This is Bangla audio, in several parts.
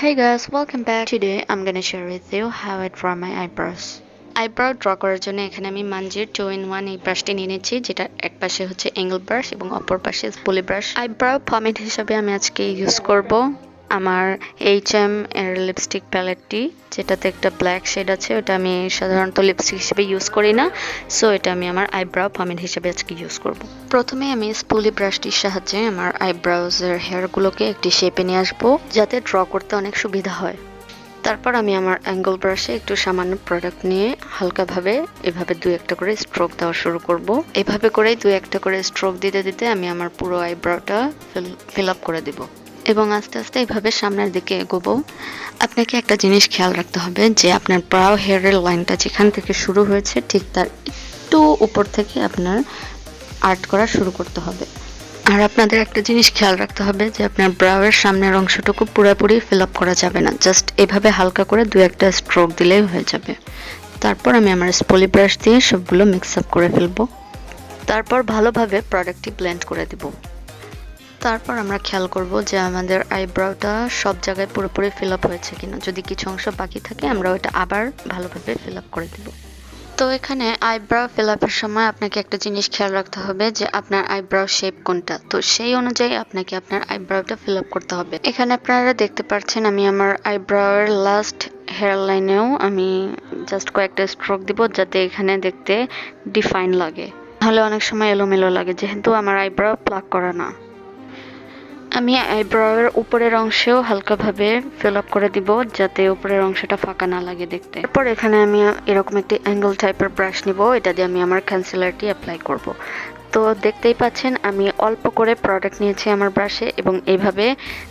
Hey guys, welcome back. Today I'm gonna share with you how I draw my eyebrows. Eyebrow draw করার জন্য এখানে আমি মানজির 2-in-1 এই ব্রাশটি নিয়ে নিচ্ছি, যেটা এক পাশে হচ্ছে অ্যাঙ্গেল ব্রাশ এবং অপর পাশে স্পুলি ব্রাশ। আইব্রাউ ফর্মেট হিসাবে আমি আজকে ইউজ করব আমার এইচএম এর লিপস্টিক প্যালেটটি, যেটাতে একটা ব্ল্যাক শেড আছে। ওটা আমি সাধারণত লিপস্টিক হিসেবে ইউজ করি না, সো এটা আমি আমার আইব্রাউ ফর্মেট হিসেবে আজকে ইউজ করব। প্রথমে আমি স্পুলি ব্রাশটির সাহায্যে আমার আইব্রাউজের হেয়ারগুলোকে একটি শেপে নিয়ে আসবো, যাতে ড্র করতে অনেক সুবিধা হয়। তারপর আমি আমার অ্যাঙ্গেল ব্রাশে একটু সামান্য প্রোডাক্ট নিয়ে হালকাভাবে এভাবে দুই একটা করে স্ট্রোক দেওয়া শুরু করব। এভাবে করেই দুই একটা করে স্ট্রোক দিতে দিতে আমি আমার পুরো আইব্রাউটা ফিল আপ করে দেব এবং আস্তে আস্তে এভাবে সামনের দিকে এগোবো। আপনাকে একটা জিনিস খেয়াল রাখতে হবে যে আপনার ব্রাউ হেয়ারের লাইনটা যেখান থেকে শুরু হয়েছে ঠিক তার একটু উপর থেকে আপনার আর্ট করা শুরু করতে হবে। আর আপনাদের একটা জিনিস খেয়াল রাখতে হবে যে আপনার ব্রাউয়ের সামনের অংশটুকু পুরোপুরি ফিল আপ করা যাবে না, জাস্ট এভাবে হালকা করে দু একটা স্ট্রোক দিলেই হয়ে যাবে। তারপর আমি আমার স্পুলি ব্রাশ দিয়ে সবগুলো মিক্স আপ করে ফেলবো। তারপর ভালোভাবে প্রোডাক্টটি ব্লেন্ড করে দেব। তারপর আমরা খেয়াল করব যে আমাদের আইব্রাউটা সব জায়গায় পুরোপুরি ফিল আপ হয়েছে কিনা। যদি কিছু অংশ বাকি থাকে আমরা ওটা আবার ভালোভাবে ফিল আপ করে দেব। তো এখানে আইব্রাউ ফিল আপের সময় আপনাকে একটা জিনিস খেয়াল রাখতে হবে যে আপনার আইব্রাউ শেপ কোনটা, তো সেই অনুযায়ী আপনাকে আপনার আইব্রাউটা ফিল আপ করতে হবে। এখানে আপনারা দেখতে পাচ্ছেন আমি আমার আইব্রাউয়ের লাস্ট হেয়ার লাইনেও আমি জাস্ট কয়েকটা স্ট্রোক দিব, যাতে এখানে দেখতে ডিফাইন লাগে। তাহলে অনেক সময় এলোমেলো লাগে, যেহেতু আমার আইব্রাউ প্লাক করা না। আমি আইব্রাউয়ের উপরের অংশেও হালকাভাবে ফিল আপ করে দিব, যাতে উপরের অংশটা ফাঁকা না লাগে দেখতে। এরপর এখানে আমি এরকম একটি অ্যাঙ্গেল টাইপের ব্রাশ নিব, এটা দিয়ে আমি আমার কনসিলারটি অ্যাপ্লাই করব। তো দেখতেই পাচ্ছেন আমি অল্প করে প্রোডাক্ট নিয়েছি আমার ব্রাশে এবং এইভাবে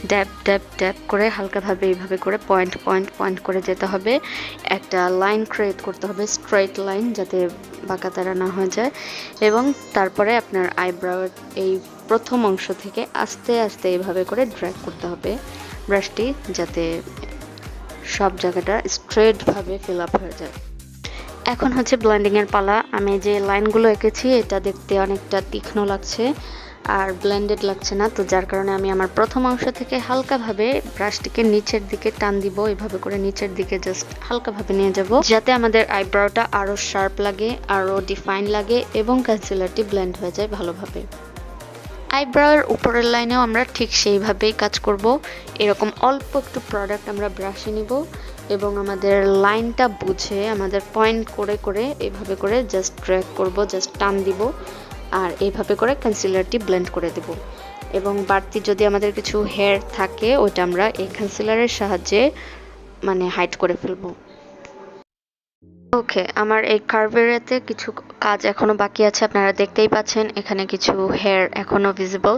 ড্যাব ড্যাব ড্যাব করে হালকাভাবে এইভাবে করে পয়েন্ট পয়েন্ট পয়েন্ট করে যেতে হবে। একটা লাইন ক্রিয়েট করতে হবে, স্ট্রেইট লাইন, যাতে বাঁকাতারা না হয়ে যায়। এবং তারপরে আপনার আইব্রাউয়ের এই প্রথম অংশ থেকে আস্তে আস্তে এইভাবে করে ড্র্যাগ করতে হবে ব্রাশটি, যাতে সব জায়গাটা স্ট্রেটভাবে ফিল আপ হয়ে যায়। এখন হচ্ছে ব্লেন্ডিংয়ের পালা। আমি যে লাইনগুলো এঁকেছি এটা দেখতে অনেকটা তীক্ষ্ণ লাগছে আর ব্লেন্ডেড লাগছে না, তো যার কারণে আমি আমার প্রথম অংশ থেকে হালকাভাবে ব্রাশটিকে নিচের দিকে টান দিব। এভাবে করে নিচের দিকে জাস্ট হালকাভাবে নিয়ে যাব, যাতে আমাদের আইব্রাউটা আরও শার্প লাগে, আরও ডিফাইন লাগে এবং কনসিলারটি ব্লেন্ড হয়ে যায় ভালোভাবে। আইব্রাউয়ের উপরের লাইনেও আমরা ঠিক সেইভাবেই কাজ করব। এরকম অল্প একটু প্রোডাক্ট আমরা ব্রাশে নিব এবং আমাদের লাইনটা বুঝে আমাদের পয়েন্ট করে করে এইভাবে করে জাস্ট ড্র্যাগ করব, জাস্ট টান দিব আর এইভাবে করে কনসিলারটি ব্লেন্ড করে দেব। এবং বাড়তি যদি আমাদের কিছু হেয়ার থাকে ওইটা আমরা এই কনসিলারের সাহায্যে হাইড করে ফেলবো। ওকে, আমার এই কার্ভেরিয়াতে কিছু কাজ এখনো বাকি আছে। আপনারা দেখতেই পাচ্ছেন এখানে কিছু হেয়ার এখনো ভিজিবল।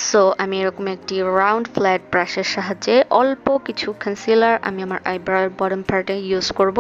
সো আমি এরকম একটি রাউন্ড ফ্ল্যাট ব্রাশের সাহায্যে অল্প কিছু কনসিলার আমি আমার আইব্রাউয়ের বটম পার্টে ইউজ করব,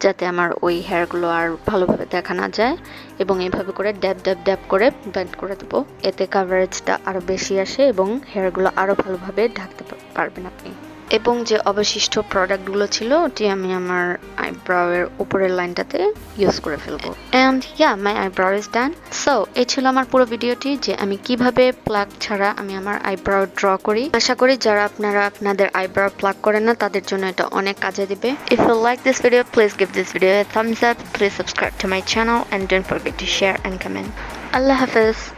যাতে আমার ওই হেয়ারগুলো আর ভালোভাবে দেখা না যায়। এবং এইভাবে করে ড্যাব ড্যাব ড্যাব করে ব্লেন্ড করে দেবো, এতে কাভারেজটা আরও বেশি আসে এবং হেয়ারগুলো আরও ভালোভাবে ঢাকতে পারবেন আপনি। এবং যে অবশিষ্ট প্রোডাক্টগুলো ছিল ওটি আমি আমার আইব্রাউয়ের উপরের লাইনটাতে ইউজ করে ফেলবো। And yeah, my eyebrow is done. So এই ছিল আমার পুরো ভিডিওটি, যে আমি কিভাবে প্লাক ছাড়া আমি আমার আইব্রাউ ড্র করি। আশা করি যারা আপনারা আপনাদের আইব্রাউ প্লাক করেন না তাদের জন্য এটা অনেক কাজে দিবে। If you like this video, please give this video a thumbs up, please subscribe to my channel and don't forget to share and comment. আল্লাহ হাফেজ।